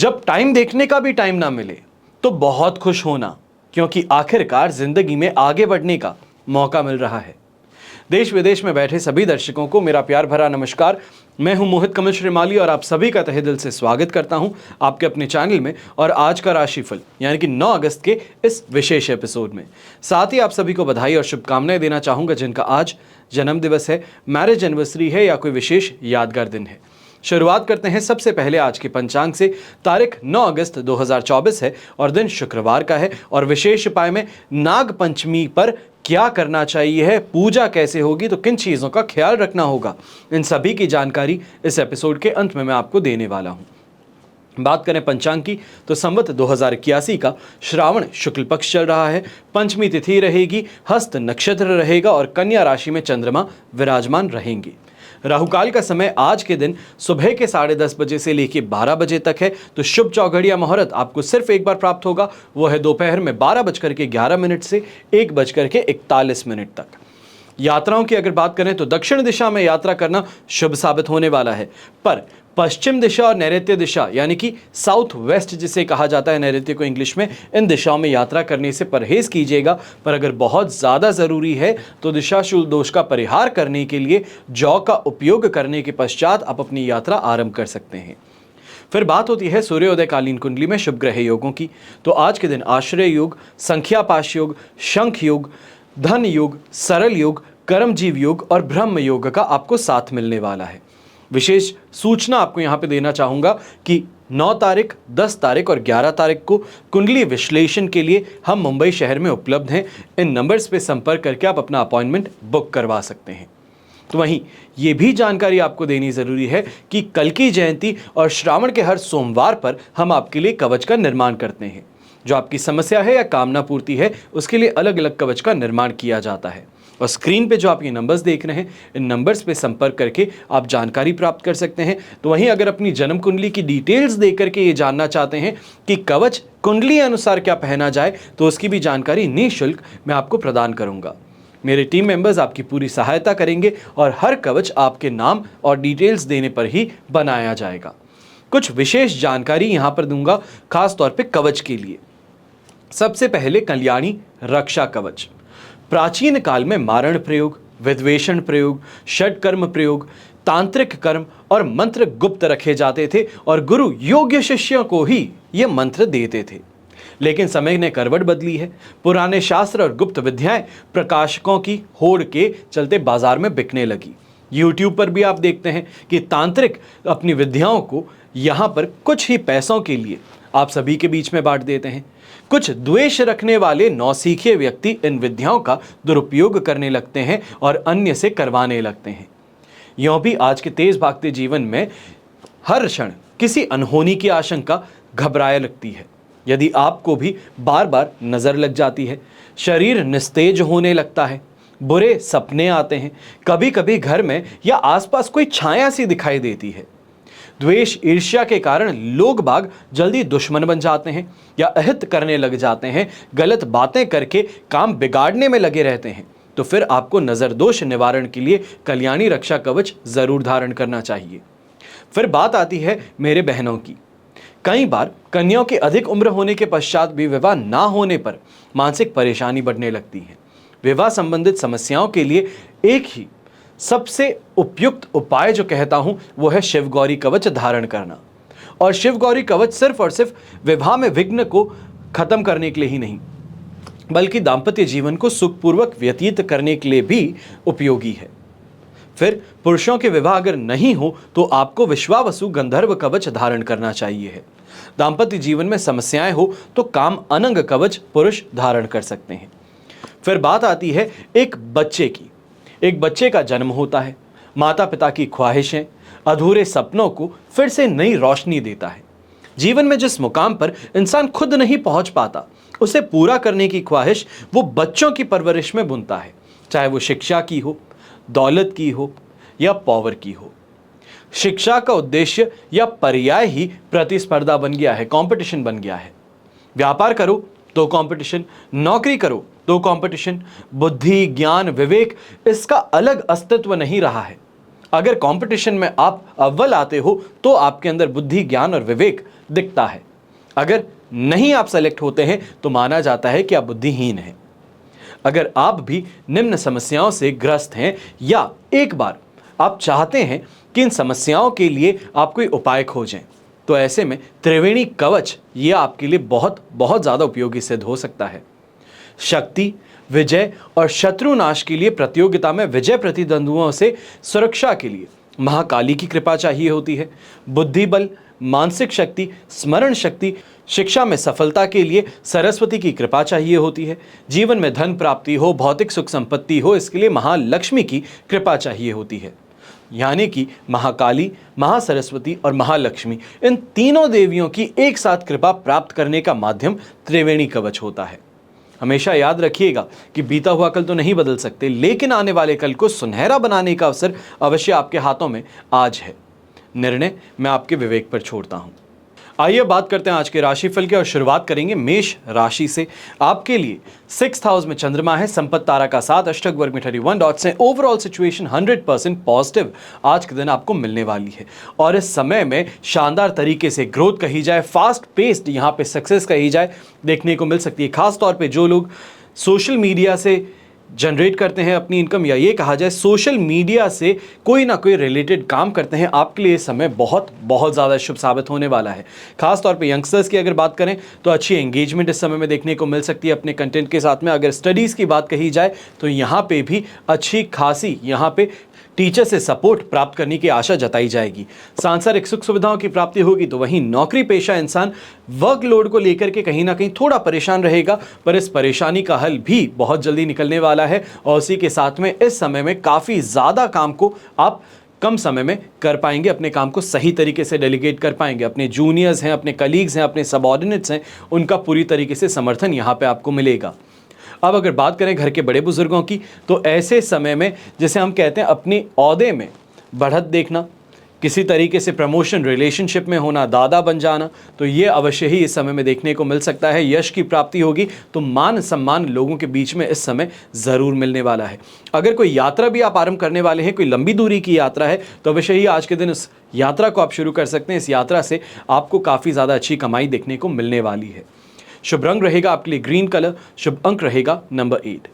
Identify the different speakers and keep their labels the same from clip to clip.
Speaker 1: जब टाइम देखने का भी टाइम ना मिले तो बहुत खुश होना, क्योंकि आखिरकार जिंदगी में आगे बढ़ने का मौका मिल रहा है। देश विदेश में बैठे सभी दर्शकों को मेरा प्यार भरा नमस्कार। मैं हूं मोहित कमल श्रीमाली और आप सभी का तहे दिल से स्वागत करता हूं आपके अपने चैनल में और आज का राशिफल यानी कि 9 अगस्त के इस विशेष एपिसोड में। साथ ही आप सभी को बधाई और शुभकामनाएं देना चाहूंगा जिनका आज जन्म दिवस है, मैरिज एनिवर्सरी है या कोई विशेष यादगार दिन है। शुरुआत करते हैं सबसे पहले आज के पंचांग से। तारीख 9 अगस्त 2024 है और दिन शुक्रवार का है और विशेष उपाय में नाग पंचमी पर क्या करना चाहिए है, पूजा कैसे होगी, तो किन चीज़ों का ख्याल रखना होगा, इन सभी की जानकारी इस एपिसोड के अंत में मैं आपको देने वाला हूं। बात करें पंचांग की तो संवत 2081 का श्रावण शुक्ल पक्ष चल रहा है। पंचमी तिथि रहेगी, हस्त नक्षत्र रहेगा और कन्या राशि में चंद्रमा विराजमान रहेंगे। राहुकाल का समय आज के दिन सुबह के 10:30 बजे से लेकर 12 बजे तक है। तो शुभ चौघड़िया मुहूर्त आपको सिर्फ एक बार प्राप्त होगा, वो है दोपहर में 12:11 से 1:41 तक। यात्राओं की अगर बात करें तो दक्षिण दिशा में यात्रा करना शुभ साबित होने वाला है, पर पश्चिम दिशा और नैऋत्य दिशा यानी कि साउथ वेस्ट जिसे कहा जाता है नैऋत्य को इंग्लिश में, इन दिशाओं में यात्रा करने से परहेज कीजिएगा। पर अगर बहुत ज़्यादा ज़रूरी है तो दिशाशूल दोष का परिहार करने के लिए जौ का उपयोग करने के पश्चात आप अपनी यात्रा आरंभ कर सकते हैं। फिर बात होती है सूर्योदय कालीन कुंडली में शुभ ग्रह योगों की। तो आज के दिन आश्रय योग, संख्यापाश योग, शंख योग, धन योग, सरल योग, कर्मजीव योग और ब्रह्म योग का आपको साथ मिलने वाला है। विशेष सूचना आपको यहां पे देना चाहूंगा कि 9 तारीख, 10 तारीख और 11 तारीख को कुंडली विश्लेषण के लिए हम मुंबई शहर में उपलब्ध हैं। इन नंबर्स पे संपर्क करके आप अपना अपॉइंटमेंट बुक करवा सकते हैं। तो वहीं ये भी जानकारी आपको देनी जरूरी है कि कल की जयंती और श्रावण के हर सोमवार पर हम आपके लिए कवच का निर्माण करते हैं। जो आपकी समस्या है या कामना पूर्ति है उसके लिए अलग अलग कवच का निर्माण किया जाता है और स्क्रीन पे जो आप ये नंबर्स देख रहे हैं, इन नंबर्स पे संपर्क करके आप जानकारी प्राप्त कर सकते हैं। तो वहीं अगर अपनी जन्म कुंडली की डिटेल्स देकर के ये जानना चाहते हैं कि कवच कुंडली अनुसार क्या पहना जाए, तो उसकी भी जानकारी निःशुल्क मैं आपको प्रदान करूंगा। मेरे टीम मेंबर्स आपकी पूरी सहायता करेंगे और हर कवच आपके नाम और डिटेल्स देने पर ही बनाया जाएगा। कुछ विशेष जानकारी यहाँ पर दूंगा खास तौर पर कवच के लिए। सबसे पहले कल्याणी रक्षा कवच। प्राचीन काल में मारण प्रयोग, विद्वेषण प्रयोग, षटकर्म प्रयोग, तांत्रिक कर्म और मंत्र गुप्त रखे जाते थे और गुरु योग्य शिष्यों को ही ये मंत्र देते थे। लेकिन समय ने करवट बदली है। पुराने शास्त्र और गुप्त विद्याएं प्रकाशकों की होड़ के चलते बाजार में बिकने लगी। YouTube पर भी आप देखते हैं कि तांत्रिक अपनी विद्याओं को यहाँ पर कुछ ही पैसों के लिए आप सभी के बीच में बांट देते हैं। कुछ द्वेष रखने वाले नौसीखिए व्यक्ति इन विद्याओं का दुरुपयोग करने लगते हैं और अन्य से करवाने लगते हैं। यूं भी आज के तेज भागते जीवन में हर क्षण किसी अनहोनी की आशंका घबराए लगती है। यदि आपको भी बार बार नजर लग जाती है, शरीर निस्तेज होने लगता है, बुरे सपने आते हैं, कभी कभी घर में या आसपास कोई छाया सी दिखाई देती है, द्वेष ईर्ष्या के कारण लोग बाग जल्दी दुश्मन बन जाते हैं या अहित करने लग जाते हैं, गलत बातें करके काम बिगाड़ने में लगे रहते हैं, तो फिर आपको नजर दोष निवारण के लिए कल्याणी रक्षा कवच जरूर धारण करना चाहिए। फिर बात आती है मेरे बहनों की। कई बार कन्याओं की अधिक उम्र होने के पश्चात भी विवाह ना होने पर मानसिक परेशानी बढ़ने लगती है। विवाह संबंधित समस्याओं के लिए एक ही सबसे उपयुक्त उपाय जो कहता हूं वो है शिव गौरी कवच धारण करना। और शिव गौरी कवच सिर्फ और सिर्फ विवाह में विघ्न को खत्म करने के लिए ही नहीं, बल्कि दाम्पत्य जीवन को सुखपूर्वक व्यतीत करने के लिए भी उपयोगी है। फिर पुरुषों के विवाह अगर नहीं हो तो आपको विश्वावसु गंधर्व कवच धारण करना चाहिए है। दाम्पत्य जीवन में समस्याएं हो तो काम अनंग कवच पुरुष धारण कर सकते हैं। फिर बात आती है एक बच्चे की। एक बच्चे का जन्म होता है, माता पिता की ख्वाहिशें, अधूरे सपनों को फिर से नई रोशनी देता है। जीवन में जिस मुकाम पर इंसान खुद नहीं पहुंच पाता, उसे पूरा करने की ख्वाहिश वो बच्चों की परवरिश में बुनता है, चाहे वो शिक्षा की हो, दौलत की हो या पावर की हो। शिक्षा का उद्देश्य या पर्याय ही प्रतिस्पर्धा बन गया है, कंपटीशन बन गया है। व्यापार करो तो कंपटीशन, नौकरी करो तो कंपटीशन, बुद्धि, ज्ञान, विवेक इसका अलग अस्तित्व नहीं रहा है। अगर कंपटीशन में आप अव्वल आते हो तो आपके अंदर बुद्धि, ज्ञान और विवेक दिखता है। अगर नहीं आप सेलेक्ट होते हैं तो माना जाता है कि आप बुद्धिहीन हैं। अगर आप भी निम्न समस्याओं से ग्रस्त हैं या एक बार आप चाहते हैं कि इन समस्याओं के लिए आप कोई उपाय खोजें, तो ऐसे में त्रिवेणी कवच ये आपके लिए बहुत बहुत ज़्यादा उपयोगी सिद्ध हो सकता है। शक्ति, विजय और शत्रुनाश के लिए प्रतियोगिता में विजय प्रतिद्वंद्वियों से सुरक्षा के लिए महाकाली की कृपा चाहिए होती है। बुद्धि बल, मानसिक शक्ति, स्मरण शक्ति, शिक्षा में सफलता के लिए सरस्वती की कृपा चाहिए होती है। जीवन में धन प्राप्ति हो, भौतिक सुख संपत्ति हो, इसके लिए महालक्ष्मी की कृपा चाहिए होती है। यानी कि महाकाली, महासरस्वती और महालक्ष्मी, इन तीनों देवियों की एक साथ कृपा प्राप्त करने का माध्यम त्रिवेणी कवच होता है। हमेशा याद रखिएगा कि बीता हुआ कल तो नहीं बदल सकते, लेकिन आने वाले कल को सुनहरा बनाने का अवसर अवश्य आपके हाथों में आज है। निर्णय मैं आपके विवेक पर छोड़ता हूं। आइए बात करते हैं आज के राशिफल की और शुरुआत करेंगे मेष राशि से। आपके लिए 6th हाउस में चंद्रमा है, संपत्ति तारा का 7, अष्टक वर्ग में 31 डॉट्स हैं। ओवरऑल सिचुएशन 100% पॉजिटिव आज के दिन आपको मिलने वाली है और इस समय में शानदार तरीके से ग्रोथ कही जाए, फास्ट पेस्ड यहाँ पे सक्सेस कही जाए, देखने को मिल सकती है। खास तौर पे जो लोग सोशल मीडिया से जनरेट करते हैं अपनी इनकम, या ये कहा जाए सोशल मीडिया से कोई ना कोई रिलेटेड काम करते हैं, आपके लिए समय बहुत बहुत ज़्यादा शुभ साबित होने वाला है। खास तौर पे यंगस्टर्स की अगर बात करें तो अच्छी एंगेजमेंट इस समय में देखने को मिल सकती है अपने कंटेंट के साथ में। अगर स्टडीज़ की बात कही जाए तो यहाँ पे भी अच्छी खासी यहाँ पे टीचर से सपोर्ट प्राप्त करने की आशा जताई जाएगी। सांसारिक सुख सुविधाओं की प्राप्ति होगी, तो वहीं नौकरी पेशा इंसान वर्कलोड को लेकर के कहीं ना कहीं थोड़ा परेशान रहेगा, पर इस परेशानी का हल भी बहुत जल्दी निकलने वाला है और उसी के साथ में इस समय में काफ़ी ज़्यादा काम को आप कम समय में कर पाएंगे, अपने काम को सही तरीके से डेलीगेट कर पाएंगे। अपने जूनियर्स हैं, अपने कलीग्स हैं, अपने सबऑर्डिनेट्स हैं, उनका पूरी तरीके से समर्थन यहाँ पे आपको मिलेगा। अब अगर बात करें घर के बड़े बुजुर्गों की, तो ऐसे समय में जैसे हम कहते हैं अपनी ओहदे में बढ़त देखना, किसी तरीके से प्रमोशन, रिलेशनशिप में होना, दादा बन जाना, तो ये अवश्य ही इस समय में देखने को मिल सकता है। यश की प्राप्ति होगी, तो मान सम्मान लोगों के बीच में इस समय ज़रूर मिलने वाला है। अगर कोई यात्रा भी आप आरंभ करने वाले हैं, कोई लंबी दूरी की यात्रा है, तो अवश्य ही आज के दिन उस यात्रा को आप शुरू कर सकते हैं। इस यात्रा से आपको काफ़ी ज़्यादा अच्छी कमाई देखने को मिलने वाली है। शुभ रंग रहेगा आपके लिए ग्रीन कलर, शुभ अंक रहेगा नंबर 8।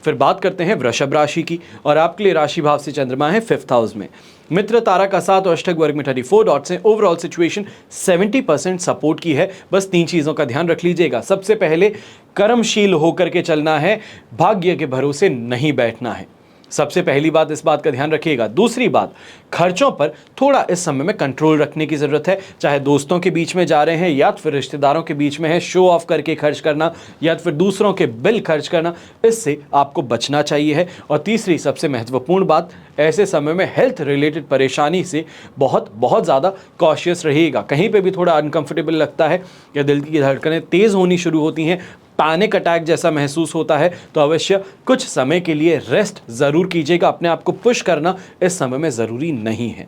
Speaker 1: फिर बात करते हैं वृषभ राशि की और आपके लिए राशि भाव से चंद्रमा है 5th हाउस में। मित्र तारा का 7 और अष्टक वर्ग में 34 डॉट्स हैं। ओवरऑल सिचुएशन 70% सपोर्ट की है। बस 3 चीज़ों का ध्यान रख लीजिएगा। सबसे पहले कर्मशील होकर के चलना है, भाग्य के भरोसे नहीं बैठना है। सबसे पहली बात, इस बात का ध्यान रखिएगा। दूसरी बात, खर्चों पर थोड़ा इस समय में कंट्रोल रखने की ज़रूरत है। चाहे दोस्तों के बीच में जा रहे हैं या फिर रिश्तेदारों के बीच में है, शो ऑफ करके खर्च करना या फिर दूसरों के बिल खर्च करना, इससे आपको बचना चाहिए है। और तीसरी सबसे महत्वपूर्ण बात, ऐसे समय में हेल्थ रिलेटेड परेशानी से बहुत बहुत ज़्यादा कॉशियस रहिएगा। कहीं पर भी थोड़ा अनकंफर्टेबल लगता है या दिल की धड़कनें तेज़ होनी शुरू होती हैं, पैनिक अटैक जैसा महसूस होता है, तो अवश्य कुछ समय के लिए रेस्ट ज़रूर कीजिएगा। अपने आप को पुश करना इस समय में ज़रूरी नहीं है।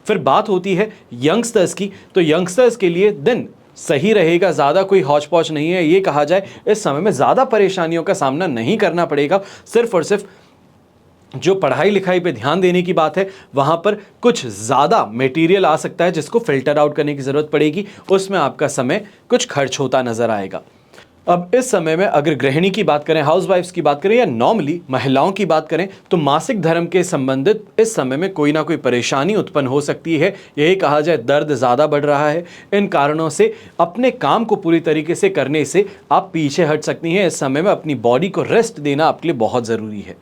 Speaker 1: फिर बात होती है यंगस्टर्स की, तो यंगस्टर्स के लिए दिन सही रहेगा, ज़्यादा कोई हौच पौच नहीं है। ये कहा जाए इस समय में ज़्यादा परेशानियों का सामना नहीं करना पड़ेगा। सिर्फ और सिर्फ जो पढ़ाई लिखाई पे ध्यान देने की बात है, वहाँ पर कुछ ज़्यादा मटेरियल आ सकता है जिसको फिल्टर आउट करने की ज़रूरत पड़ेगी। उसमें आपका समय कुछ खर्च होता नज़र आएगा। अब इस समय में अगर गृहिणी की बात करें, हाउसवाइफ्स की बात करें या नॉर्मली महिलाओं की बात करें, तो मासिक धर्म के संबंधित इस समय में कोई ना कोई परेशानी उत्पन्न हो सकती है। यही कहा जाए दर्द ज़्यादा बढ़ रहा है। इन कारणों से अपने काम को पूरी तरीके से करने से आप पीछे हट सकती हैं। इस समय में अपनी बॉडी को रेस्ट देना आपके लिए बहुत ज़रूरी है।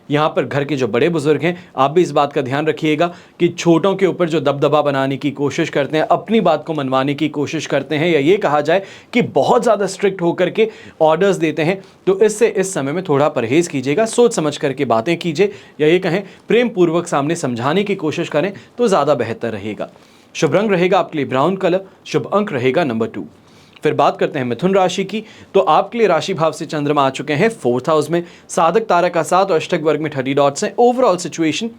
Speaker 1: यहाँ पर घर के जो बड़े बुजुर्ग हैं, आप भी इस बात का ध्यान रखिएगा कि छोटों के ऊपर जो दबदबा बनाने की कोशिश करते हैं, अपनी बात को मनवाने की कोशिश करते हैं, या ये कहा जाए कि बहुत ज़्यादा स्ट्रिक्ट होकर के ऑर्डर्स देते हैं, तो इससे इस समय में थोड़ा परहेज़ कीजिएगा। सोच समझ करके बातें कीजिए, या ये कहें प्रेम पूर्वक सामने समझाने की कोशिश करें तो ज़्यादा बेहतर रहेगा। शुभ रंग रहेगा आपके लिए ब्राउन कलर, शुभ अंक रहेगा नंबर 2। फिर बात करते हैं मिथुन राशि की, तो आपके लिए राशि भाव से चंद्रमा आ चुके हैं 4th हाउस में। साधक तारा का 7 और अष्टक वर्ग में 30 डॉट्स हैं। ओवरऑल सिचुएशन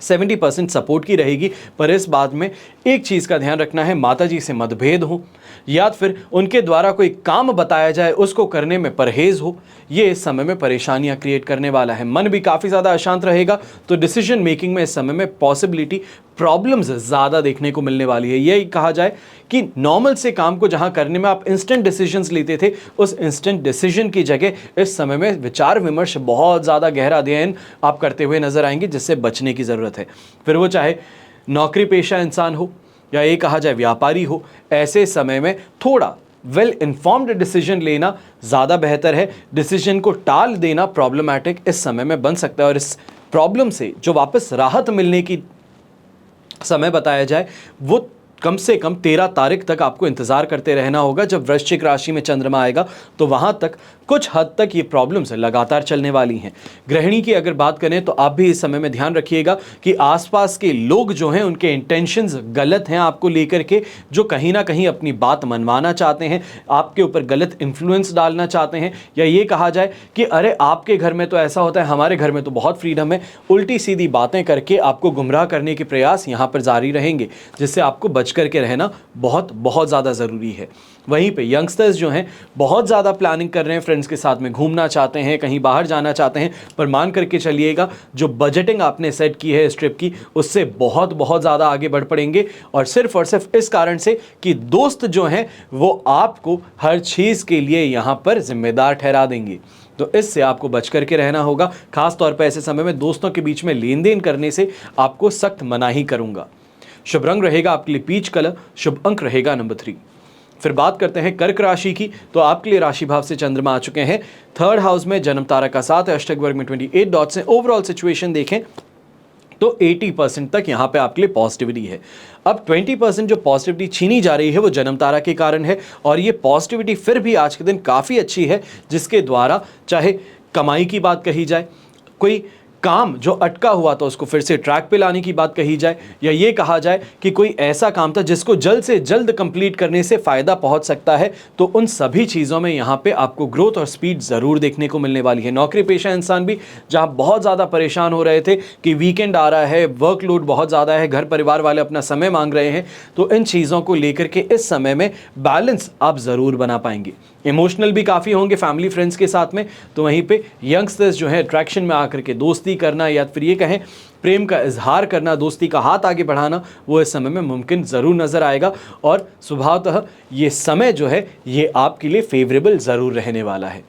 Speaker 1: 70% सपोर्ट की रहेगी, पर इस बात में एक चीज़ का ध्यान रखना है, माता जी से मतभेद हो, या फिर उनके द्वारा कोई काम बताया जाए उसको करने में परहेज हो, ये इस समय में परेशानियां क्रिएट करने वाला है। मन भी काफ़ी ज़्यादा अशांत रहेगा, तो डिसीजन मेकिंग में इस समय में पॉसिबिलिटी प्रॉब्लम्स ज़्यादा देखने को मिलने वाली है। यही कहा जाए कि नॉर्मल से काम को जहां करने में आप इंस्टेंट डिसीजंस लेते थे, उस इंस्टेंट डिसीजन की जगह इस समय में विचार विमर्श, बहुत ज़्यादा गहरा अध्ययन आप करते हुए नजर आएंगे, जिससे बचने की ज़रूरत है। फिर वो चाहे नौकरी पेशा इंसान हो या ये कहा जाए व्यापारी हो, ऐसे समय में थोड़ा वेल इन्फॉर्म्ड डिसीजन लेना ज़्यादा बेहतर है। डिसीजन को टाल देना प्रॉब्लमैटिक इस समय में बन सकता है, और इस प्रॉब्लम से जो वापस राहत मिलने की समय बताया जाए वो कम से कम 13 तारीख तक आपको इंतजार करते रहना होगा। जब वृश्चिक राशि में चंद्रमा आएगा तो वहां तक कुछ हद तक ये प्रॉब्लम्स लगातार चलने वाली हैं। गृहिणी की अगर बात करें तो आप भी इस समय में ध्यान रखिएगा कि आसपास के लोग जो हैं उनके इंटेंशंस गलत हैं आपको लेकर के, जो कहीं ना कहीं अपनी बात मनवाना चाहते हैं, आपके ऊपर गलत इन्फ्लुएंस डालना चाहते हैं, या ये कहा जाए कि अरे आपके घर में तो ऐसा होता है, हमारे घर में तो बहुत फ्रीडम है, उल्टी सीधी बातें करके आपको गुमराह करने के प्रयास यहाँ पर जारी रहेंगे, जिससे आपको बच करके रहना बहुत बहुत ज़्यादा ज़रूरी है। वहीं पे यंगस्टर्स जो हैं बहुत ज़्यादा प्लानिंग कर रहे हैं, फ्रेंड्स के साथ में घूमना चाहते हैं, कहीं बाहर जाना चाहते हैं, पर मान करके चलिएगा जो बजटिंग आपने सेट की है इस ट्रिप की, उससे बहुत बहुत ज़्यादा आगे बढ़ पड़ेंगे, और सिर्फ इस कारण से कि दोस्त जो हैं वो आपको हर चीज़ के लिए यहाँ पर जिम्मेदार ठहरा देंगे। तो इससे आपको बच करके रहना होगा। खास तौर पर ऐसे समय में दोस्तों के बीच में लेन देन करने से आपको सख्त मनाही करूँगा। शुभ रंग रहेगा आपके लिए पीच कलर, शुभ अंक रहेगा नंबर 3। फिर बात करते हैं कर्क राशि की, तो आपके लिए राशि भाव से चंद्रमा आ चुके हैं 3rd हाउस में, जन्म तारा का 7 है, अष्टक वर्ग में 28 डॉट्स हैं। ओवरऑल सिचुएशन देखें तो 80% तक यहाँ पे आपके लिए पॉजिटिविटी है। अब 20% जो पॉजिटिविटी छीनी जा रही है वो जन्म तारा के कारण है, और ये पॉजिटिविटी फिर भी आज के दिन काफ़ी अच्छी है, जिसके द्वारा चाहे कमाई की बात कही जाए, कोई काम जो अटका हुआ था उसको फिर से ट्रैक पे लाने की बात कही जाए, या ये कहा जाए कि कोई ऐसा काम था जिसको जल्द से जल्द कंप्लीट करने से फ़ायदा पहुंच सकता है, तो उन सभी चीज़ों में यहाँ पे आपको ग्रोथ और स्पीड ज़रूर देखने को मिलने वाली है। नौकरी पेशा इंसान भी जहाँ बहुत ज़्यादा परेशान हो रहे थे कि वीकेंड आ रहा है, वर्कलोड बहुत ज़्यादा है, घर परिवार वाले अपना समय मांग रहे हैं, तो इन चीज़ों को लेकर के इस समय में बैलेंस आप ज़रूर बना पाएंगे। इमोशनल भी काफ़ी होंगे फैमिली फ्रेंड्स के साथ में, तो वहीं पे यंगस्टर्स जो है अट्रैक्शन में आकर के दोस्ती करना, या फिर ये कहें प्रेम का इजहार करना, दोस्ती का हाथ आगे बढ़ाना, वो इस समय में मुमकिन ज़रूर नज़र आएगा, और स्वभावतः ये समय जो है ये आपके लिए फेवरेबल ज़रूर रहने वाला है।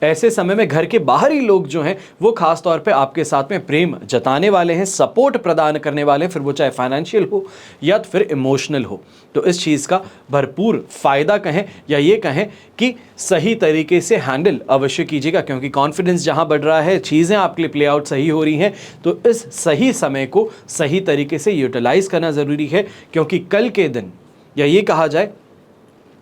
Speaker 1: ऐसे समय में घर के बाहरी लोग जो हैं वो खास तौर पे आपके साथ में प्रेम जताने वाले हैं, सपोर्ट प्रदान करने वाले हैं, फिर वो चाहे फाइनेंशियल हो या फिर इमोशनल हो। तो इस चीज़ का भरपूर फ़ायदा कहें या ये कहें कि सही तरीके से हैंडल अवश्य कीजिएगा, क्योंकि कॉन्फिडेंस जहां बढ़ रहा है, चीज़ें आपके लिए प्ले आउट सही हो रही हैं, तो इस सही समय को सही तरीके से यूटिलाइज़ करना ज़रूरी है, क्योंकि कल के दिन या ये कहा जाए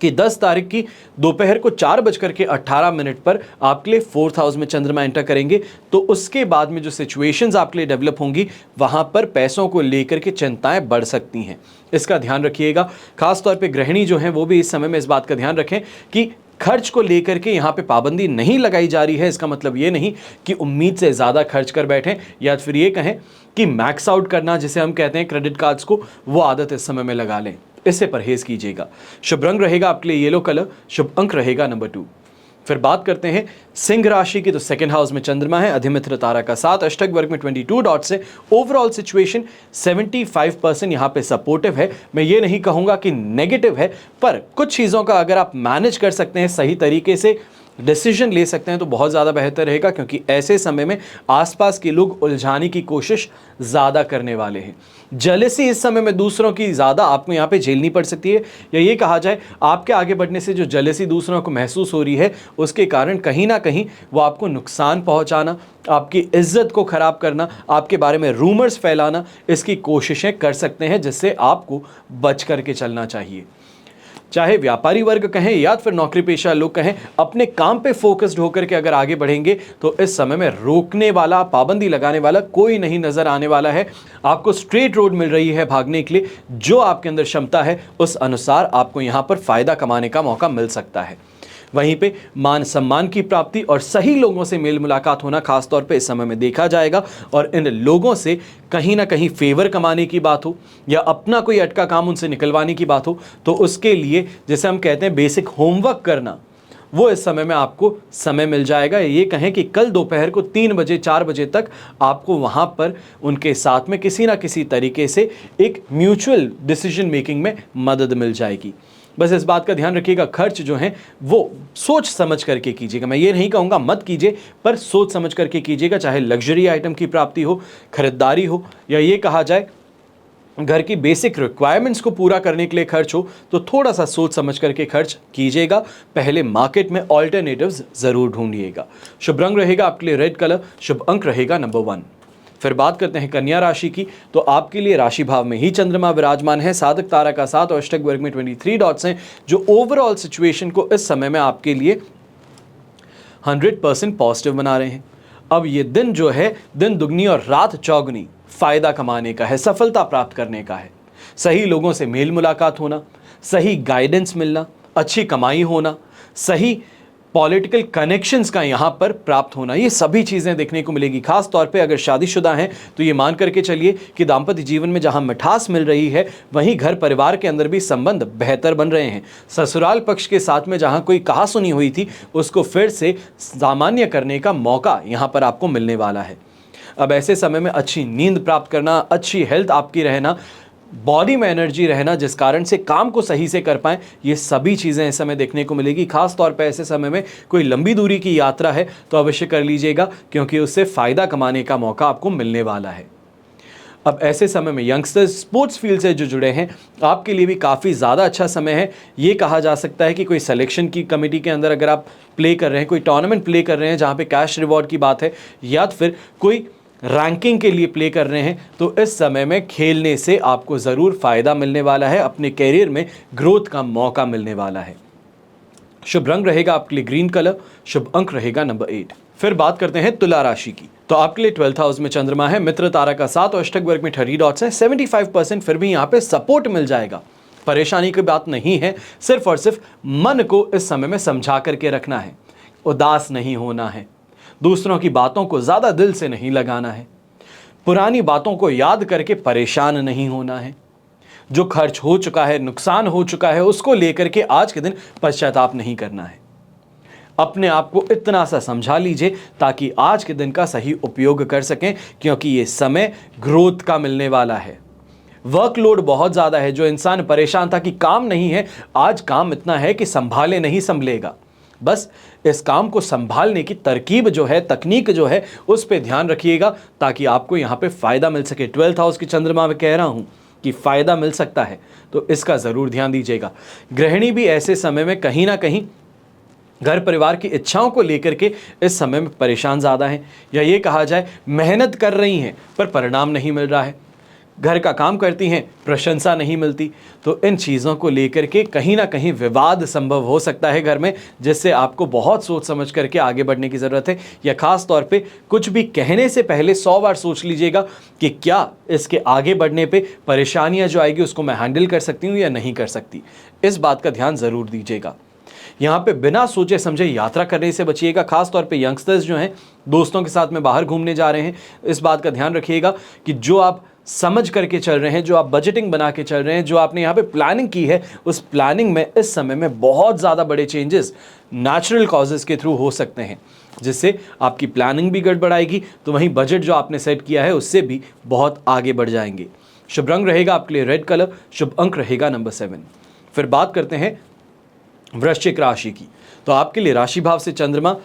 Speaker 1: कि 10 तारीख की दोपहर को 4:18 पर आपके लिए 4th हाउस में चंद्रमा एंटर करेंगे, तो उसके बाद में जो सिचुएशंस आपके लिए डेवलप होंगी वहां पर पैसों को लेकर के चिंताएं बढ़ सकती हैं, इसका ध्यान रखिएगा। खास तौर पे गृहिणी जो हैं वो भी इस समय में इस बात का ध्यान रखें कि खर्च को लेकर के यहाँ पे पाबंदी नहीं लगाई जा रही है। इसका मतलब ये नहीं कि उम्मीद से ज़्यादा खर्च कर बैठें, या फिर ये कहें कि मैक्स आउट करना जिसे हम कहते हैं क्रेडिट कार्ड्स को, वो आदत इस समय में लगा लें, इससे परहेज कीजिएगा। शुभ रंग रहेगा आपके लिए येलो कलर, शुभ अंक रहेगा नंबर 2। फिर बात करते हैं सिंह राशि की, तो 2nd हाउस में चंद्रमा है, अधिमित्र तारा का 7, अष्टक वर्ग में 22 डॉट्स है। ओवरऑल सिचुएशन 75% यहाँ पे सपोर्टिव है। मैं ये नहीं कहूँगा कि नेगेटिव है, पर कुछ चीज़ों का अगर आप मैनेज कर सकते हैं, सही तरीके से डिसीजन ले सकते हैं, तो बहुत ज़्यादा बेहतर रहेगा, क्योंकि ऐसे समय में आसपास के लोग उलझाने की कोशिश ज़्यादा करने वाले हैं। जेलसी इस समय में दूसरों की ज़्यादा आपको यहाँ पे झेलनी पड़ सकती है, या ये कहा जाए आपके आगे बढ़ने से जो जेलसी दूसरों को महसूस हो रही है, उसके कारण कहीं ना कहीं वो आपको नुकसान पहुँचाना, आपकी इज्जत को ख़राब करना, आपके बारे में रूमर्स फैलाना, इसकी कोशिशें कर सकते हैं, जिससे आपको बच करके चलना चाहिए। चाहे व्यापारी वर्ग कहें या फिर नौकरी पेशा लोग कहें, अपने काम पे फोकस्ड होकर के अगर आगे बढ़ेंगे तो इस समय में रोकने वाला, पाबंदी लगाने वाला कोई नहीं नजर आने वाला है। आपको स्ट्रेट रोड मिल रही है भागने के लिए, जो आपके अंदर क्षमता है उस अनुसार आपको यहाँ पर फायदा कमाने का मौका मिल सकता है। वहीं पे मान सम्मान की प्राप्ति और सही लोगों से मेल मुलाकात होना खास तौर पे इस समय में देखा जाएगा। और इन लोगों से कहीं ना कहीं फेवर कमाने की बात हो या अपना कोई अटका काम उनसे निकलवाने की बात हो, तो उसके लिए जैसे हम कहते हैं बेसिक होमवर्क करना, वो इस समय में आपको समय मिल जाएगा। ये कहें कि कल दोपहर को 3 बजे 4 बजे तक आपको वहाँ पर उनके साथ में किसी ना किसी तरीके से एक म्यूचुअल डिसीजन मेकिंग में मदद मिल जाएगी। बस इस बात का ध्यान रखिएगा, खर्च जो हैं वो सोच समझ करके कीजिएगा। मैं ये नहीं कहूँगा मत कीजिए, पर सोच समझ करके कीजिएगा। चाहे लग्जरी आइटम की प्राप्ति हो, खरीदारी हो, या ये कहा जाए घर की बेसिक रिक्वायरमेंट्स को पूरा करने के लिए खर्च हो, तो थोड़ा सा सोच समझ करके खर्च कीजिएगा। पहले मार्केट में ऑल्टरनेटिव्स जरूर ढूंढिएगा। शुभ रंग रहेगा आपके लिए रेड कलर, शुभ अंक रहेगा नंबर 1। फिर बात करते हैं कन्या राशि की। तो आपके लिए राशि भाव में ही चंद्रमा विराजमान है, साधक तारा का 7 और अष्टक वर्ग में 23 डॉट्स हैं, जो ओवरऑल सिचुएशन को इस समय में आपके लिए 100% पॉजिटिव बना रहे हैं। अब ये दिन जो है, दिन दुगनी और रात चौगनी फायदा कमाने का है, सफलता प्राप्त करने का है। सही लोगों से मेल मुलाकात होना, सही गाइडेंस मिलना, अच्छी कमाई होना, सही पॉलिटिकल कनेक्शंस का यहाँ पर प्राप्त होना, ये सभी चीज़ें देखने को मिलेगी। खास तौर पे अगर शादीशुदा हैं तो ये मान करके चलिए कि दाम्पत्य जीवन में जहाँ मिठास मिल रही है, वहीं घर परिवार के अंदर भी संबंध बेहतर बन रहे हैं। ससुराल पक्ष के साथ में जहाँ कोई कहा सुनी हुई थी, उसको फिर से सामान्य करने का मौका यहाँ पर आपको मिलने वाला है। अब ऐसे समय में अच्छी नींद प्राप्त करना, अच्छी हेल्थ आपकी रहना, बॉडी में एनर्जी रहना, जिस कारण से काम को सही से कर पाएं, ये सभी चीज़ें इस समय देखने को मिलेगी। खास तौर पर ऐसे समय में कोई लंबी दूरी की यात्रा है तो अवश्य कर लीजिएगा, क्योंकि उससे फ़ायदा कमाने का मौका आपको मिलने वाला है। अब ऐसे समय में यंगस्टर्स स्पोर्ट्स फील्ड से जो जुड़े हैं, आपके लिए भी काफ़ी ज़्यादा अच्छा समय है। ये कहा जा सकता है कि कोई सिलेक्शन की कमेटी के अंदर अगर आप प्ले कर रहे हैं, कोई टूर्नामेंट प्ले कर रहे हैं जहाँ पे कैश रिवॉर्ड की बात है, या फिर कोई रैंकिंग के लिए प्ले कर रहे हैं, तो इस समय में खेलने से आपको ज़रूर फ़ायदा मिलने वाला है, अपने कैरियर में ग्रोथ का मौका मिलने वाला है। शुभ रंग रहेगा आपके लिए ग्रीन कलर, शुभ अंक रहेगा नंबर 8। फिर बात करते हैं तुला राशि की। तो आपके लिए 12th हाउस में चंद्रमा है, मित्र तारा का 7 और अष्टक वर्ग में 30 डॉट्स हैं। 75% फिर भी यहाँ पे सपोर्ट मिल जाएगा। परेशानी की बात नहीं है, सिर्फ और सिर्फ मन को इस समय में समझा करके रखना है, उदास नहीं होना है, दूसरों की बातों को ज़्यादा दिल से नहीं लगाना है, पुरानी बातों को याद करके परेशान नहीं होना है, जो खर्च हो चुका है, नुकसान हो चुका है, उसको लेकर के आज के दिन पश्चाताप नहीं करना है। अपने आप को इतना सा समझा लीजिए ताकि आज के दिन का सही उपयोग कर सकें, क्योंकि ये समय ग्रोथ का मिलने वाला है। वर्कलोड बहुत ज़्यादा है। जो इंसान परेशान था कि काम नहीं है, आज काम इतना है कि संभाले नहीं संभलेगा। बस इस काम को संभालने की तरकीब जो है, तकनीक जो है, उस पे ध्यान रखिएगा ताकि आपको यहाँ पे फ़ायदा मिल सके। 12th हाउस की चंद्रमा में कह रहा हूँ कि फ़ायदा मिल सकता है, तो इसका ज़रूर ध्यान दीजिएगा। गृहिणी भी ऐसे समय में कहीं ना कहीं घर परिवार की इच्छाओं को लेकर के इस समय में परेशान ज़्यादा हैं, या ये कहा जाए मेहनत कर रही हैं पर परिणाम नहीं मिल रहा है। घर का काम करती हैं, प्रशंसा नहीं मिलती। तो इन चीज़ों को लेकर के कहीं ना कहीं विवाद संभव हो सकता है घर में, जिससे आपको बहुत सोच समझ करके आगे बढ़ने की ज़रूरत है। या ख़ास तौर पे कुछ भी कहने से पहले 100 बार सोच लीजिएगा कि क्या इसके आगे बढ़ने पे परेशानियां जो आएगी उसको मैं हैंडल कर सकती हूँ या नहीं कर सकती। इस बात का ध्यान ज़रूर दीजिएगा। यहाँ पे बिना सोचे समझे यात्रा करने से बचिएगा। खास तौर पे यंगस्टर्स जो हैं, दोस्तों के साथ में बाहर घूमने जा रहे हैं, इस बात का ध्यान रखिएगा कि जो आप समझ करके चल रहे हैं, जो आप बजटिंग बना के चल रहे हैं, जो आपने यहाँ पे प्लानिंग की है, उस प्लानिंग में इस समय में बहुत ज़्यादा बड़े चेंजेस नेचुरल कॉजेज़ के थ्रू हो सकते हैं, जिससे आपकी प्लानिंग भी गड़बड़ाएगी, तो वहीं बजट जो आपने सेट किया है उससे भी बहुत आगे बढ़ जाएंगे। शुभ रंग रहेगा आपके लिए रेड कलर, शुभ अंक रहेगा नंबर 7। फिर बात करते हैं वृश्चिक राशि की। तो आपके लिए राशि भाव से चंद्रमा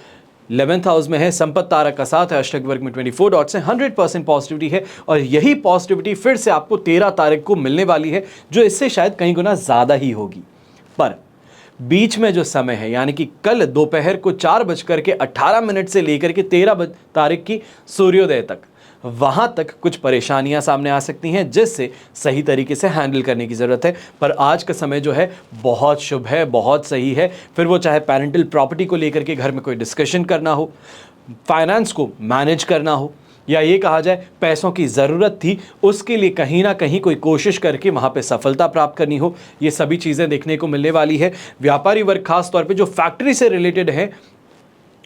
Speaker 1: 11th हाउस में है, संपत्ति तारा का 7 है, अष्टक वर्ग में 24 डॉट्स हैं। 100% पॉजिटिविटी है, और यही पॉजिटिविटी फिर से आपको 13 तारीख को मिलने वाली है, जो इससे शायद कहीं गुना ज़्यादा ही होगी। पर बीच में जो समय है, यानी कि कल दोपहर को 4:18 से लेकर के 13 तारीख की सूर्योदय तक, वहाँ तक कुछ परेशानियां सामने आ सकती हैं, जिससे सही तरीके से हैंडल करने की ज़रूरत है। पर आज का समय जो है बहुत शुभ है, बहुत सही है। फिर वो चाहे पेरेंटल प्रॉपर्टी को लेकर के घर में कोई डिस्कशन करना हो, फाइनेंस को मैनेज करना हो, या ये कहा जाए पैसों की ज़रूरत थी, उसके लिए कहीं ना कहीं कोई कोशिश करके वहाँ पे सफलता प्राप्त करनी हो, ये सभी चीज़ें देखने को मिलने वाली है। व्यापारी वर्ग खास तौर पे जो फैक्ट्री से रिलेटेड है,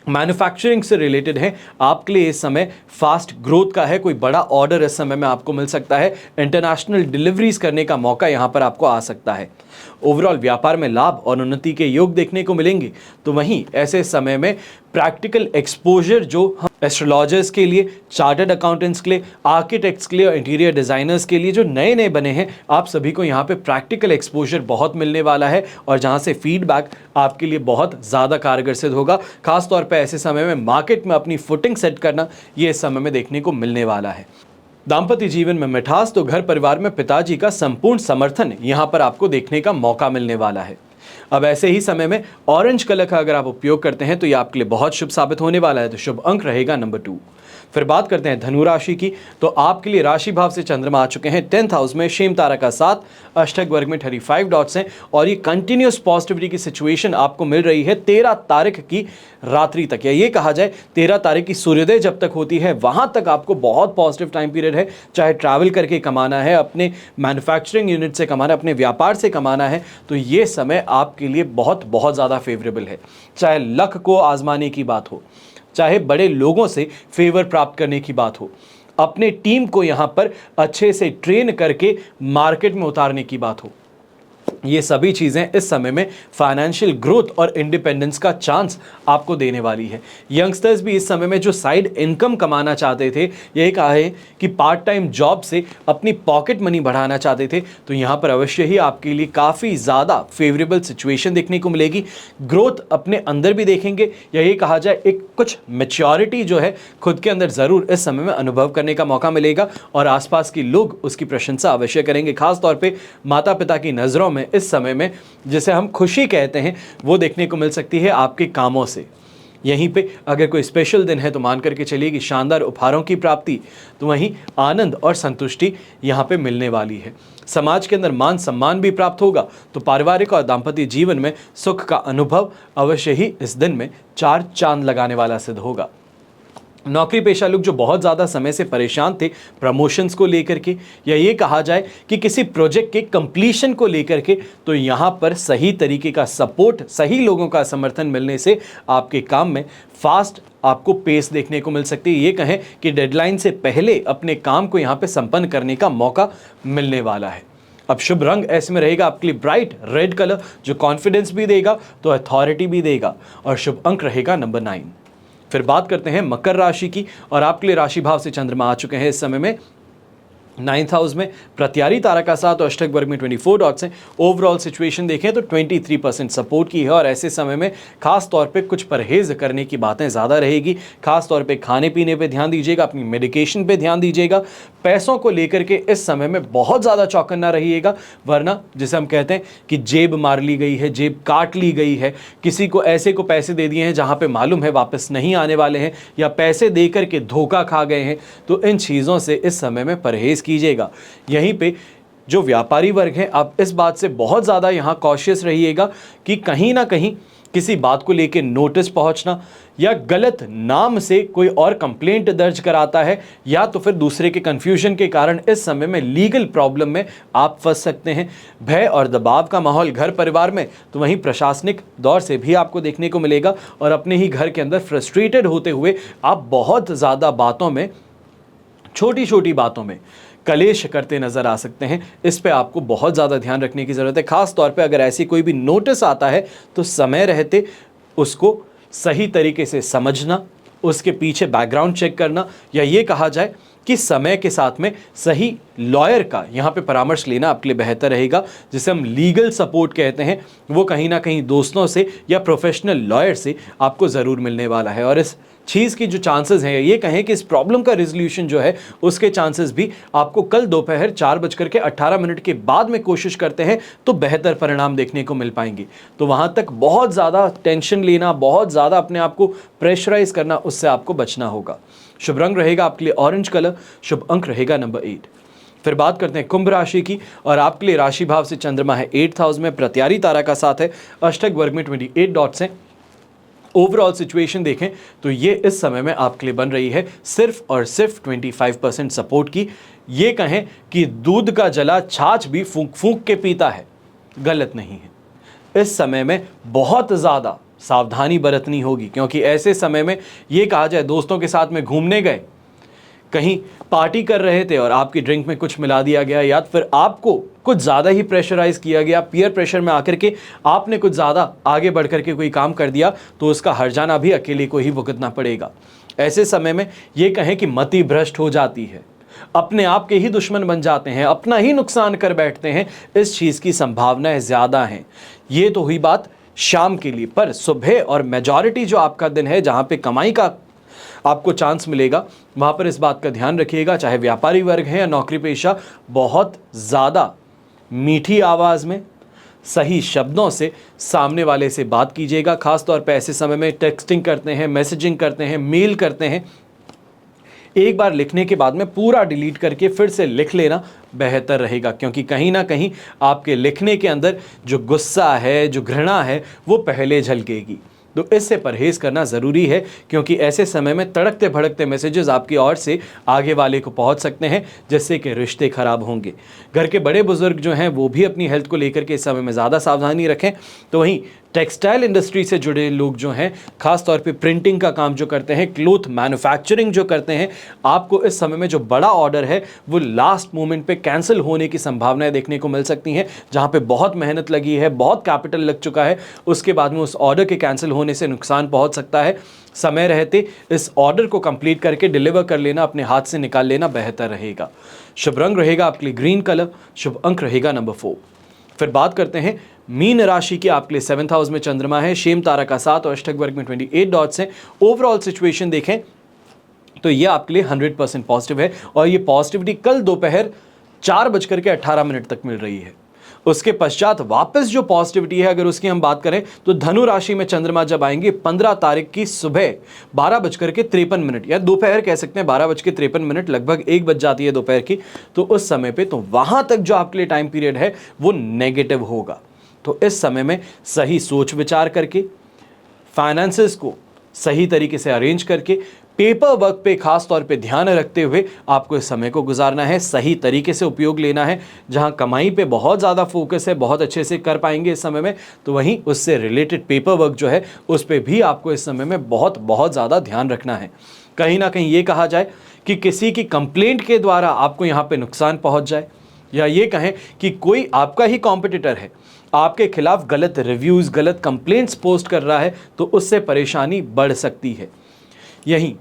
Speaker 1: मैन्युफैक्चरिंग से रिलेटेड है, आपके लिए इस समय फास्ट ग्रोथ का है। कोई बड़ा ऑर्डर इस समय में आपको मिल सकता है, इंटरनेशनल डिलीवरीज करने का मौका यहां पर आपको आ सकता है। ओवरऑल व्यापार में लाभ और उन्नति के योग देखने को मिलेंगे। तो वहीं ऐसे समय में प्रैक्टिकल एक्सपोजर जो हम एस्ट्रोलॉजर्स के लिए, चार्टर्ड अकाउंटेंट्स के लिए, आर्किटेक्ट्स के लिए और इंटीरियर डिजाइनर्स के लिए जो नए नए बने हैं, आप सभी को यहाँ पे प्रैक्टिकल एक्सपोजर बहुत मिलने वाला है और जहाँ से फीडबैक आपके लिए बहुत ज़्यादा कारगर सिद्ध होगा। खासतौर पर ऐसे समय में मार्केट में अपनी फुटिंग सेट करना, ये इस समय में देखने को मिलने वाला है। दाम्पत्य जीवन में मिठास, तो घर परिवार में पिताजी का संपूर्ण समर्थन यहां पर आपको देखने का मौका मिलने वाला है। अब ऐसे ही समय में ऑरेंज कलर का अगर आप उपयोग करते हैं तो यह आपके लिए बहुत शुभ साबित होने वाला है। तो शुभ अंक रहेगा नंबर 2। फिर बात करते हैं धनु राशि की, तो आपके लिए राशि भाव से चंद्रमा आ चुके हैं 10th हाउस में, शेम तारा का 7, अष्टक वर्ग में 35 डॉट्स हैं और ये कंटिन्यूस पॉजिटिविटी की सिचुएशन आपको मिल रही है 13 तारीख की रात्रि तक, या ये कहा जाए 13 तारीख की सूर्योदय जब तक होती है वहां तक आपको बहुत पॉजिटिव टाइम पीरियड है। चाहे ट्रैवल करके कमाना है, अपने मैन्युफैक्चरिंग यूनिट से कमाना है, अपने व्यापार से कमाना है, तो ये समय आपके लिए बहुत बहुत ज़्यादा फेवरेबल है। चाहे लक को आजमाने की बात हो, चाहे बड़े लोगों से फेवर प्राप्त करने की बात हो, अपने टीम को यहां पर अच्छे से ट्रेन करके मार्केट में उतारने की बात हो, ये सभी चीज़ें इस समय में फाइनेंशियल ग्रोथ और इंडिपेंडेंस का चांस आपको देने वाली है। यंगस्टर्स भी इस समय में जो साइड इनकम कमाना चाहते थे, यही कहा है कि पार्ट टाइम जॉब से अपनी पॉकेट मनी बढ़ाना चाहते थे, तो यहाँ पर अवश्य ही आपके लिए काफ़ी ज़्यादा फेवरेबल सिचुएशन देखने को मिलेगी। ग्रोथ अपने अंदर भी देखेंगे, या ये कहा जाए एक कुछ मैच्योरिटी जो है खुद के अंदर ज़रूर इस समय में अनुभव करने का मौका मिलेगा और आसपास के लोग उसकी प्रशंसा अवश्य करेंगे। खासतौर पर माता पिता की नज़रों में इस समय में जिसे हम खुशी कहते हैं, वो देखने को मिल सकती है आपके कामों से। यहीं पे अगर कोई स्पेशल दिन है तो मान करके चलिए कि शानदार उपहारों की प्राप्ति, तो वहीं आनंद और संतुष्टि यहाँ पे मिलने वाली है। समाज के अंदर मान सम्मान भी प्राप्त होगा, तो पारिवारिक और दाम्पत्य जीवन में सुख का अनुभव अवश्य ही इस दिन में 4 चांद लगाने वाला सिद्ध होगा। नौकरी पेशा लोग जो बहुत ज़्यादा समय से परेशान थे प्रमोशंस को लेकर के, या ये कहा जाए कि किसी प्रोजेक्ट के कंप्लीशन को लेकर के, तो यहाँ पर सही तरीके का सपोर्ट, सही लोगों का समर्थन मिलने से आपके काम में फास्ट आपको पेस देखने को मिल सकती है। ये कहें कि डेडलाइन से पहले अपने काम को यहाँ पे संपन्न करने का मौका मिलने वाला है। अब शुभ रंग ऐसे में रहेगा आपके लिए ब्राइट रेड कलर, जो कॉन्फिडेंस भी देगा तो अथॉरिटी भी देगा, और शुभ अंक रहेगा नंबर 9। फिर बात करते हैं मकर राशि की, और आपके लिए राशि भाव से चंद्रमा आ चुके हैं इस समय में 9th हाउस में, प्रत्यारी तारा का 7 और अष्टक वर्ग में 24 डॉट्स हैं। ओवरऑल सिचुएशन देखें तो 23% सपोर्ट की है, और ऐसे समय में खास तौर पे कुछ परहेज करने की बातें ज़्यादा रहेगी। खास तौर पे खाने पीने पे ध्यान दीजिएगा, अपनी मेडिकेशन पे ध्यान दीजिएगा। पैसों को लेकर के इस समय में बहुत ज़्यादा चौकन्ना रहिएगा, वरना जिसे हम कहते हैं कि जेब मार ली गई है, जेब काट ली गई है, किसी को ऐसे को पैसे दे दिए हैं जहाँ पे मालूम है वापस नहीं आने वाले हैं, या पैसे दे करके धोखा खा गए हैं, तो इन चीज़ों से इस समय में परहेज कीजिएगा। यहीं पे जो व्यापारी वर्ग हैं, आप इस बात से बहुत ज़्यादा यहाँ कॉशियस रहिएगा कि कहीं ना कहीं किसी बात को लेकर नोटिस पहुंचना, या गलत नाम से कोई और कंप्लेंट दर्ज कराता है, या तो फिर दूसरे के कंफ्यूजन के कारण इस समय में लीगल प्रॉब्लम में आप फंस सकते हैं। भय और दबाव का माहौल घर परिवार में, तो वहीं प्रशासनिक दौर से भी आपको देखने को मिलेगा, और अपने ही घर के अंदर फ्रस्ट्रेटेड होते हुए आप बहुत ज़्यादा बातों में, छोटी छोटी बातों में कलेश करते नजर आ सकते हैं। इस पे आपको बहुत ज़्यादा ध्यान रखने की ज़रूरत है। खास तौर पे अगर ऐसी कोई भी नोटिस आता है तो समय रहते उसको सही तरीके से समझना, उसके पीछे बैकग्राउंड चेक करना, या ये कहा जाए कि समय के साथ में सही लॉयर का यहाँ पे परामर्श लेना आपके लिए बेहतर रहेगा। जिसे हम लीगल सपोर्ट कहते हैं, वो कहीं ना कहीं दोस्तों से या प्रोफेशनल लॉयर से आपको ज़रूर मिलने वाला है। और इस चीज़ की जो चांसेस हैं, ये कहें कि इस प्रॉब्लम का रिजोल्यूशन जो है उसके चांसेस भी आपको कल दोपहर 4:18 के बाद में कोशिश करते हैं तो बेहतर परिणाम देखने को मिल पाएंगे। तो वहाँ तक बहुत ज़्यादा टेंशन लेना, बहुत ज़्यादा अपने आप को प्रेशराइज करना, उससे आपको बचना होगा। शुभ रंग रहेगा आपके लिए ऑरेंज कलर, शुभ अंक रहेगा नंबर 8। फिर बात करते हैं कुंभ राशि की, और आपके लिए राशि भाव से चंद्रमा है 8th हाउस में, प्रत्यारी तारा का साथ है, अष्टक वर्ग में 28 डॉट्स हैं, ओवरऑल सिचुएशन देखें तो ये इस समय में आपके लिए बन रही है सिर्फ और सिर्फ 25% सपोर्ट की। ये कहें कि दूध का जला छाछ भी फूंक फूंक के पीता है, गलत नहीं है। इस समय में बहुत ज़्यादा सावधानी बरतनी होगी, क्योंकि ऐसे समय में ये कहा जाए दोस्तों के साथ में घूमने गए, कहीं पार्टी कर रहे थे और आपकी ड्रिंक में कुछ मिला दिया गया, या फिर आपको कुछ ज़्यादा ही प्रेशराइज किया गया, पीयर प्रेशर में आकर के आपने कुछ ज़्यादा आगे बढ़ करके कोई काम कर दिया, तो उसका हर्जाना भी अकेले को ही भुगतना पड़ेगा। ऐसे समय में ये कहें कि मति भ्रष्ट हो जाती है, अपने आप के ही दुश्मन बन जाते हैं, अपना ही नुकसान कर बैठते हैं, इस चीज़ की संभावनाएं ज़्यादा हैं। ये तो हुई बात शाम के लिए, पर सुबह और मेजॉरिटी जो आपका दिन है जहाँ पे कमाई का आपको चांस मिलेगा, वहाँ पर इस बात का ध्यान रखिएगा, चाहे व्यापारी वर्ग है या नौकरी पेशा, बहुत ज़्यादा मीठी आवाज़ में सही शब्दों से सामने वाले से बात कीजिएगा। खास तौर पे ऐसे समय में टेक्सटिंग करते हैं, मैसेजिंग करते हैं, मेल करते हैं, एक बार लिखने के बाद में पूरा डिलीट करके फिर से लिख लेना बेहतर रहेगा, क्योंकि कहीं ना कहीं आपके लिखने के अंदर जो गुस्सा है, जो घृणा है, वो पहले झलकेगी। तो इससे परहेज़ करना ज़रूरी है, क्योंकि ऐसे समय में तड़कते भड़कते मैसेजेस आपकी ओर से आगे वाले को पहुंच सकते हैं, जिससे कि रिश्ते ख़राब होंगे। घर के बड़े बुजुर्ग जो हैं वो भी अपनी हेल्थ को लेकर के इस समय में ज़्यादा सावधानी रखें। तो वहीं टेक्सटाइल इंडस्ट्री से जुड़े लोग जो हैं, खास तौर पे प्रिंटिंग का काम जो करते हैं, क्लोथ मैन्युफैक्चरिंग जो करते हैं, आपको इस समय में जो बड़ा ऑर्डर है वो लास्ट मोमेंट पे कैंसिल होने की संभावनाएं देखने को मिल सकती हैं। जहां पे बहुत मेहनत लगी है, बहुत कैपिटल लग चुका है, उसके बाद में उस ऑर्डर के कैंसिल होने से नुकसान पहुंच सकता है। समय रहते इस ऑर्डर को कंप्लीट करके डिलीवर कर लेना, अपने हाथ से निकाल लेना बेहतर रहेगा। शुभ रंग रहेगा आपके लिए ग्रीन कलर, शुभ अंक रहेगा नंबर 4। फिर बात करते हैं मीन राशि की। आपके लिए 7th हाउस में चंद्रमा है, शेम तारा का 7 और अष्टक वर्ग में 28 डॉट्स हैं। ओवरऑल सिचुएशन देखें तो ये आपके लिए 100% पॉजिटिव है, और ये पॉजिटिविटी कल दोपहर 4:18 तक मिल रही है। उसके पश्चात वापस जो पॉजिटिविटी है, अगर उसकी हम बात करें तो धनु राशि में चंद्रमा जब आएंगे 15 तारीख की सुबह 12:53 या दोपहर कह सकते हैं 12:53, लगभग 1 बज जाती है दोपहर की, तो उस समय पे तो वहां तक जो आपके लिए टाइम पीरियड है वो नेगेटिव होगा। तो इस समय में सही सोच विचार करके, फाइनेंसेस को सही तरीके से अरेंज करके, पेपर वर्क पे खास तौर पे ध्यान रखते हुए आपको इस समय को गुजारना है, सही तरीके से उपयोग लेना है। जहां कमाई पे बहुत ज़्यादा फोकस है, बहुत अच्छे से कर पाएंगे इस समय में, तो वहीं उससे रिलेटेड पेपर वर्क जो है उस पर भी आपको इस समय में बहुत ज़्यादा ध्यान रखना है। कहीं ना कहीं ये कहा जाए कि किसी की कंप्लेंट के द्वारा आपको यहाँ पे नुकसान पहुँच जाए, या ये कहें कि कोई आपका ही कॉम्पिटिटर है, आपके खिलाफ गलत रिव्यूज़, गलत कंप्लेंट्स पोस्ट कर रहा है, तो उससे परेशानी बढ़ सकती है। यहीं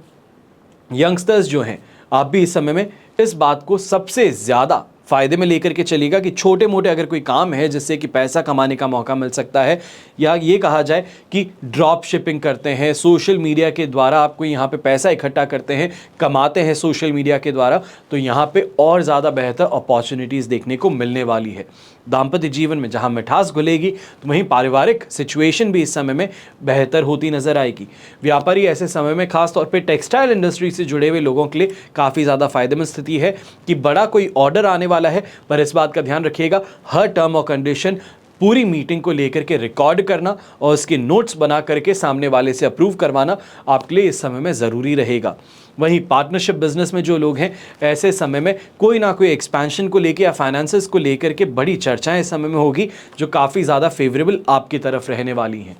Speaker 1: यंगस्टर्स जो हैं, आप भी इस समय में इस बात को सबसे ज़्यादा फ़ायदे में लेकर के चलिएगा कि छोटे मोटे अगर कोई काम है जिससे कि पैसा कमाने का मौका मिल सकता है, या ये कहा जाए कि ड्रॉप शिपिंग करते हैं, सोशल मीडिया के द्वारा आपको यहाँ पे पैसा इकट्ठा करते हैं, कमाते हैं सोशल मीडिया के द्वारा, तो यहाँ पे और ज़्यादा बेहतर अपॉर्चुनिटीज़ देखने को मिलने वाली है। दाम्पत्य जीवन में जहाँ मिठास घुलेगी, तो वहीं पारिवारिक सिचुएशन भी इस समय में बेहतर होती नजर आएगी। व्यापारी ऐसे समय में खास तौर पे टेक्सटाइल इंडस्ट्री से जुड़े हुए लोगों के लिए काफ़ी ज़्यादा फायदेमंद स्थिति है कि बड़ा कोई ऑर्डर आने वाला है, पर इस बात का ध्यान रखिएगा, हर टर्म और कंडीशन पूरी मीटिंग को लेकर के रिकॉर्ड करना और उसके नोट्स बना करके सामने वाले से अप्रूव करवाना आपके लिए इस समय में ज़रूरी रहेगा। वहीं पार्टनरशिप बिजनेस में जो लोग हैं, ऐसे समय में कोई ना कोई एक्सपेंशन को लेकर या फाइनेंसेस को लेकर के बड़ी चर्चाएं इस समय में होगी, जो काफ़ी ज़्यादा फेवरेबल आपकी तरफ रहने वाली हैं।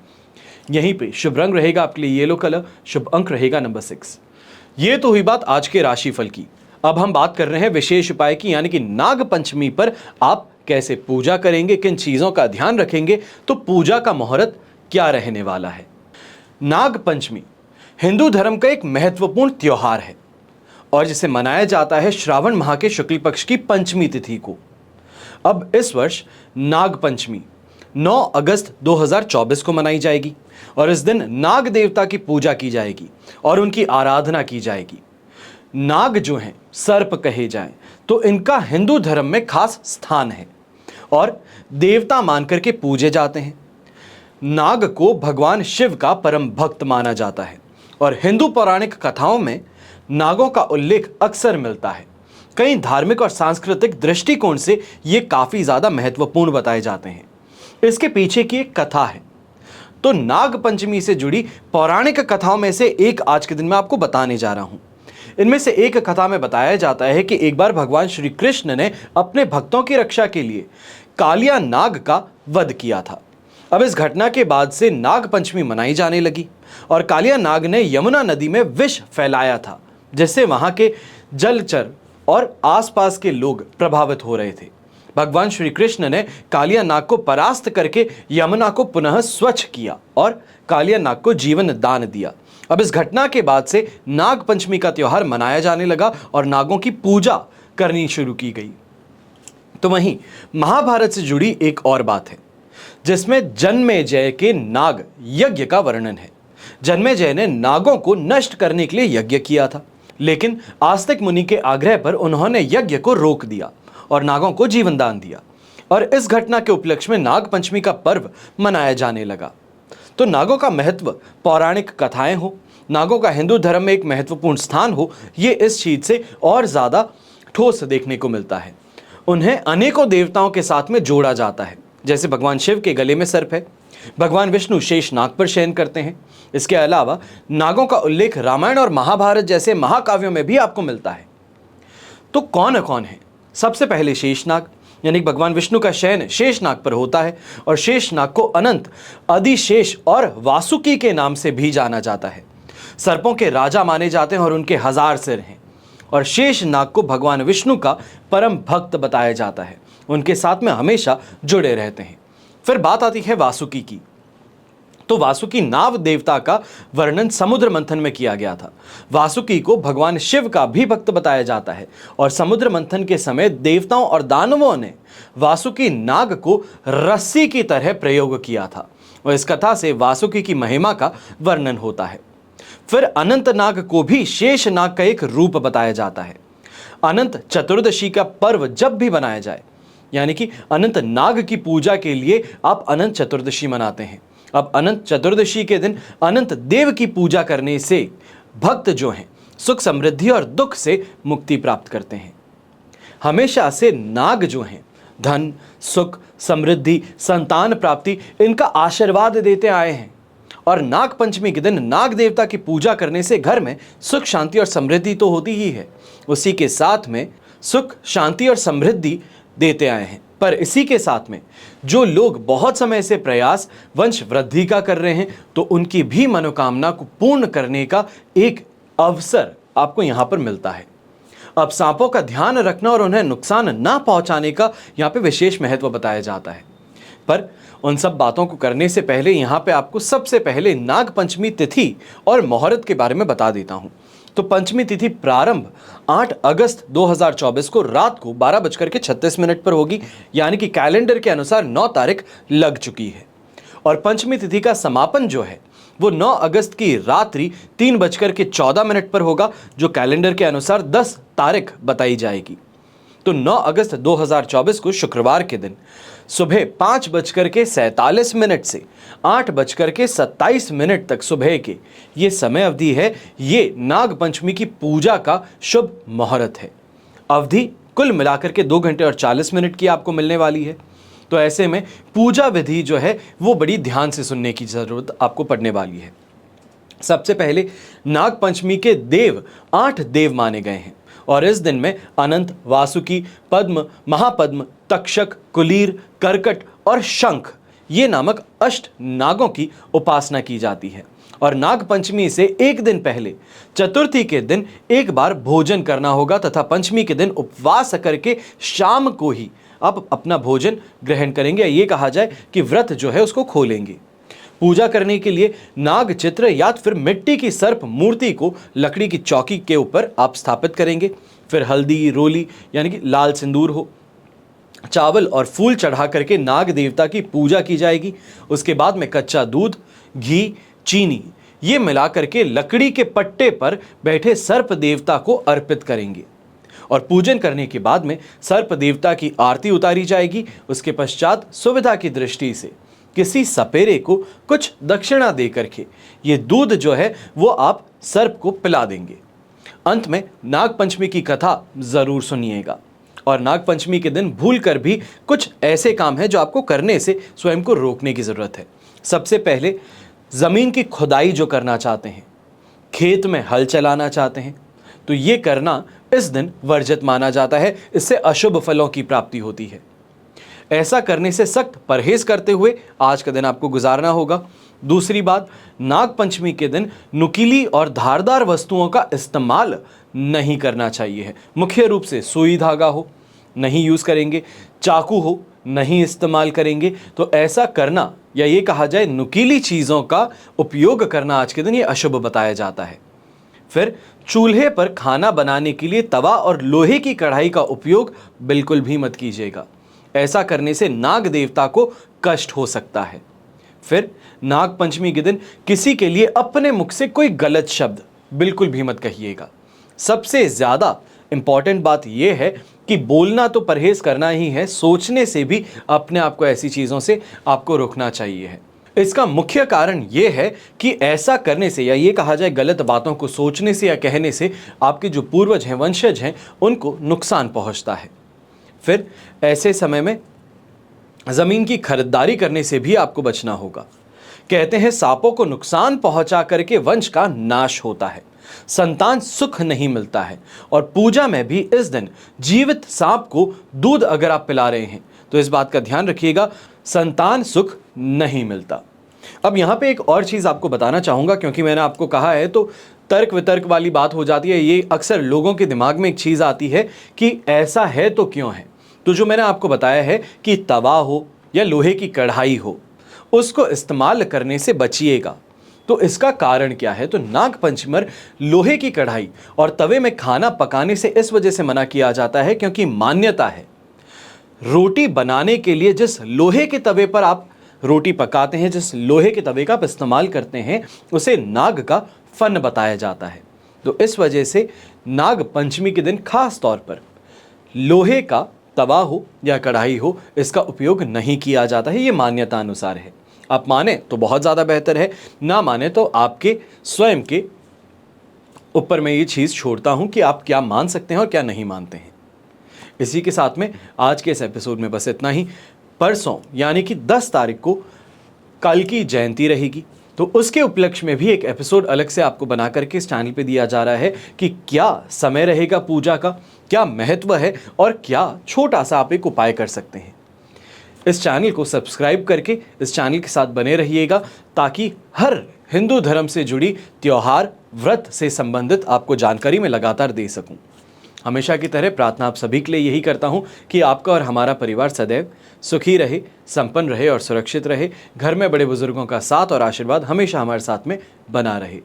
Speaker 1: यहीं पे शुभ रंग रहेगा आपके लिए येलो कलर, शुभ अंक रहेगा नंबर 6। ये तो हुई बात आज के राशिफल की। अब हम बात कर रहे हैं विशेष उपाय की, यानी कि नाग पंचमी पर आप कैसे पूजा करेंगे, किन चीज़ों का ध्यान रखेंगे, तो पूजा का मुहूर्त क्या रहने वाला है। नाग पंचमी हिंदू धर्म का एक महत्वपूर्ण त्योहार है और जिसे मनाया जाता है श्रावण माह के शुक्ल पक्ष की पंचमी तिथि को। अब इस वर्ष नाग पंचमी 9 अगस्त 2024 को मनाई जाएगी और इस दिन नाग देवता की पूजा की जाएगी और उनकी आराधना की जाएगी। नाग जो हैं सर्प कहे जाएं, तो इनका हिंदू धर्म में खास स्थान है और देवता मानकर के पूजे जाते हैं। नाग को भगवान शिव का परम भक्त माना जाता है और हिंदू पौराणिक कथाओं में नागों का उल्लेख अक्सर मिलता है। कई धार्मिक और सांस्कृतिक दृष्टिकोण से ये काफ़ी ज़्यादा महत्वपूर्ण बताए जाते हैं। इसके पीछे की एक कथा है। तो नाग पंचमी से जुड़ी पौराणिक कथाओं में से एक आज के दिन मैं आपको बताने जा रहा हूं। इनमें से एक कथा में बताया जाता है कि एक बार भगवान श्री कृष्ण ने अपने भक्तों की रक्षा के लिए कालिया नाग का वध किया था। अब इस घटना के बाद से नाग पंचमी मनाई जाने लगी और कालिया नाग ने यमुना नदी में विष फैलाया था, जिससे वहां के जलचर और आसपास के लोग प्रभावित हो रहे थे। भगवान श्री कृष्ण ने कालिया नाग को परास्त करके यमुना को पुनः स्वच्छ किया और कालिया नाग को जीवन दान दिया। अब इस घटना के बाद से नाग पंचमी का त्योहार मनाया जाने लगा और नागों की पूजा करनी शुरू की गई। तो वहीं महाभारत से जुड़ी एक और बात है, जिसमें जन्मेजय के नाग यज्ञ का वर्णन है। जन्मेजय ने नागों को नष्ट करने के लिए यज्ञ किया था, लेकिन आस्तिक मुनि के आग्रह पर उन्होंने यज्ञ को रोक दिया और नागों को जीवन दान दिया और इस घटना के उपलक्ष्य में नाग पंचमी का पर्व मनाया जाने लगा। तो नागों का महत्व, पौराणिक कथाएं हो, नागों का हिंदू धर्म में एक महत्वपूर्ण स्थान हो, ये इस चीज से और ज्यादा ठोस देखने को मिलता है। उन्हें अनेकों देवताओं के साथ में जोड़ा जाता है। जैसे भगवान शिव के गले में सर्प है, भगवान विष्णु शेष नाग पर शयन करते हैं। इसके अलावा नागों का उल्लेख रामायण और महाभारत जैसे महाकाव्यों में भी आपको मिलता है। तो कौन कौन है? सबसे पहले शेषनाग, यानी भगवान विष्णु का शयन शेषनाग पर होता है और शेषनाग को अनंत, अधिशेष और वासुकी के नाम से भी जाना जाता है। सर्पों के राजा माने जाते हैं और उनके 1000 सिर हैं और शेषनाग को भगवान विष्णु का परम भक्त बताया जाता है। उनके साथ में हमेशा जुड़े रहते हैं। फिर बात आती है वासुकी की। तो वासुकी नाव देवता का वर्णन समुद्र मंथन में किया गया था। वासुकी को भगवान शिव का भी भक्त बताया जाता है और समुद्र मंथन के समय देवताओं और दानवों ने वासुकी नाग को रस्सी की तरह प्रयोग किया था और इस कथा से वासुकी की महिमा का वर्णन होता है। फिर अनंत नाग को भी शेष नाग का एक रूप बताया जाता है। अनंत चतुर्दशी का पर्व जब भी बनाया जाए, यानी कि अनंत नाग की पूजा के लिए आप अनंत चतुर्दशी मनाते हैं। अब अनंत चतुर्दशी के दिन अनंत देव की पूजा करने से भक्त जो हैं सुख समृद्धि और दुख से मुक्ति प्राप्त करते हैं। हमेशा से नाग जो हैं धन, सुख, समृद्धि, संतान प्राप्ति, इनका आशीर्वाद देते आए हैं और नाग पंचमी के दिन नाग देवता की पूजा करने से घर में सुख, शांति और समृद्धि तो होती ही है, उसी के साथ में सुख, शांति और समृद्धि देते आए हैं। पर इसी के साथ में जो लोग बहुत समय से प्रयास वंश वृद्धि का कर रहे हैं, तो उनकी भी मनोकामना को पूर्ण करने का एक अवसर आपको यहां पर मिलता है। अब सांपों का ध्यान रखना और उन्हें नुकसान ना पहुंचाने का यहां पे विशेष महत्व बताया जाता है। पर उन सब बातों को करने से पहले यहां पे आपको सबसे पहले नाग पंचमी तिथि और मुहूर्त के बारे में बता देता हूं। तो पंचमी तिथि प्रारंभ 8 अगस्त 2024 को रात को 12:36 पर होगी, यानी कि कैलेंडर के अनुसार 9 तारीख लग चुकी है और पंचमी तिथि का समापन जो है वो 9 अगस्त की रात्रि 3:14 पर होगा, जो कैलेंडर के अनुसार 10 तारीख बताई जाएगी। तो 9 अगस्त 2024 को शुक्रवार के दिन सुबह 5:47 से 8:27 तक सुबह के ये समय अवधि है, ये नाग पंचमी की पूजा का शुभ मुहूर्त है। अवधि कुल मिलाकर के 2 घंटे और 40 मिनट की आपको मिलने वाली है। तो ऐसे में पूजा विधि जो है वो बड़ी ध्यान से सुनने की जरूरत आपको पड़ने वाली है। सबसे पहले नाग पंचमी के देव 8 देव माने गए हैं और इस दिन में अनंत, वासुकी, पद्म, महापद्म, तक्षक, कुलीर, कर्कट और शंख ये नामक अष्ट नागों की उपासना की जाती है। और नाग पंचमी से एक दिन पहले चतुर्थी के दिन एक बार भोजन करना होगा तथा पंचमी के दिन उपवास करके शाम को ही आप अपना भोजन ग्रहण करेंगे। ये कहा जाए कि व्रत जो है उसको खोलेंगे। पूजा करने के लिए नाग चित्र या फिर मिट्टी की सर्प मूर्ति को लकड़ी की चौकी के ऊपर आप स्थापित करेंगे। फिर हल्दी, रोली यानी कि लाल सिंदूर हो, चावल और फूल चढ़ा करके नाग देवता की पूजा की जाएगी। उसके बाद में कच्चा दूध, घी, चीनी ये मिला करके लकड़ी के पट्टे पर बैठे सर्प देवता को अर्पित करेंगे और पूजन करने के बाद में सर्प देवता की आरती उतारी जाएगी। उसके पश्चात सुविधा की दृष्टि से किसी सपेरे को कुछ दक्षिणा दे करके ये दूध जो है वो आप सर्प को पिला देंगे। अंत में नाग पंचमी की कथा जरूर सुनिएगा और नाग पंचमी के दिन भूल कर भी कुछ ऐसे काम हैं जो आपको करने से स्वयं को रोकने की जरूरत है। सबसे पहले ज़मीन की खुदाई जो करना चाहते हैं, खेत में हल चलाना चाहते हैं, तो ये करना इस दिन वर्जित माना जाता है। इससे अशुभ फलों की प्राप्ति होती है। ऐसा करने से सख्त परहेज करते हुए आज का दिन आपको गुजारना होगा। दूसरी बात, नाग पंचमी के दिन नुकीली और धारदार वस्तुओं का इस्तेमाल नहीं करना चाहिए है। मुख्य रूप से सुई धागा हो नहीं यूज़ करेंगे, चाकू हो नहीं इस्तेमाल करेंगे। तो ऐसा करना, या ये कहा जाए नुकीली चीज़ों का उपयोग करना आज के दिन ये अशुभ बताया जाता है। फिर चूल्हे पर खाना बनाने के लिए तवा और लोहे की कढ़ाई का उपयोग बिल्कुल भी मत कीजिएगा। ऐसा करने से नाग देवता को कष्ट हो सकता है। फिर नाग पंचमी के दिन किसी के लिए अपने मुख से कोई गलत शब्द बिल्कुल भी मत कहिएगा। सबसे ज़्यादा इंपॉर्टेंट बात यह है कि बोलना तो परहेज करना ही है, सोचने से भी अपने आप को ऐसी चीज़ों से आपको रोकना चाहिए है। इसका मुख्य कारण यह है कि ऐसा करने से, या ये कहा जाए गलत बातों को सोचने से या कहने से, आपके जो पूर्वज हैं, वंशज हैं, उनको नुकसान पहुंचता है। फिर ऐसे समय में ज़मीन की खरीदारी करने से भी आपको बचना होगा। कहते हैं सांपों को नुकसान पहुंचा करके वंश का नाश होता है, संतान सुख नहीं मिलता है। और पूजा में भी इस दिन जीवित सांप को दूध अगर आप पिला रहे हैं तो इस बात का ध्यान रखिएगा, संतान सुख नहीं मिलता। अब यहाँ पे एक और चीज़ आपको बताना चाहूँगा, क्योंकि मैंने आपको कहा है तो तर्क वितर्क वाली बात हो जाती है। ये अक्सर लोगों के दिमाग में एक चीज़ आती है कि ऐसा है तो क्यों है। तो जो मैंने आपको बताया है कि तवा हो या लोहे की कढ़ाई हो, उसको इस्तेमाल करने से बचिएगा। तो इसका कारण क्या है? तो नाग पंचमी पर लोहे की कढ़ाई और तवे में खाना पकाने से इस वजह से मना किया जाता है क्योंकि मान्यता है, रोटी बनाने के लिए जिस लोहे के तवे पर आप रोटी पकाते हैं, जिस लोहे के तवे का आप इस्तेमाल करते हैं, उसे नाग का फन बताया जाता है। तो इस वजह से नाग पंचमी के दिन खास तौर पर लोहे का तवा हो या कढ़ाई हो, इसका उपयोग नहीं किया जाता है। ये मान्यता अनुसार है। आप माने तो बहुत ज़्यादा बेहतर है, ना माने तो आपके स्वयं के ऊपर मैं ये चीज़ छोड़ता हूँ कि आप क्या मान सकते हैं और क्या नहीं मानते हैं। इसी के साथ में आज के इस एपिसोड में बस इतना ही। परसों यानी कि 10 तारीख को कल की जयंती रहेगी, तो उसके उपलक्ष्य में भी एक एपिसोड अलग से आपको बना करके इस चैनल पे दिया जा रहा है कि क्या समय रहेगा पूजा का, क्या महत्व है और क्या छोटा सा आप एक उपाय कर सकते हैं। इस चैनल को सब्सक्राइब करके इस चैनल के साथ बने रहिएगा, ताकि हर हिंदू धर्म से जुड़ी त्योहार, व्रत से संबंधित आपको जानकारी मैं लगातार दे सकूं। हमेशा की तरह प्रार्थना आप सभी के लिए यही करता हूं कि आपका और हमारा परिवार सदैव सुखी रहे, संपन्न रहे और सुरक्षित रहे। घर में बड़े बुजुर्गों का साथ और आशीर्वाद हमेशा हमारे साथ में बना रहे।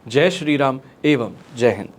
Speaker 1: जय श्री राम एवं जय हिंद।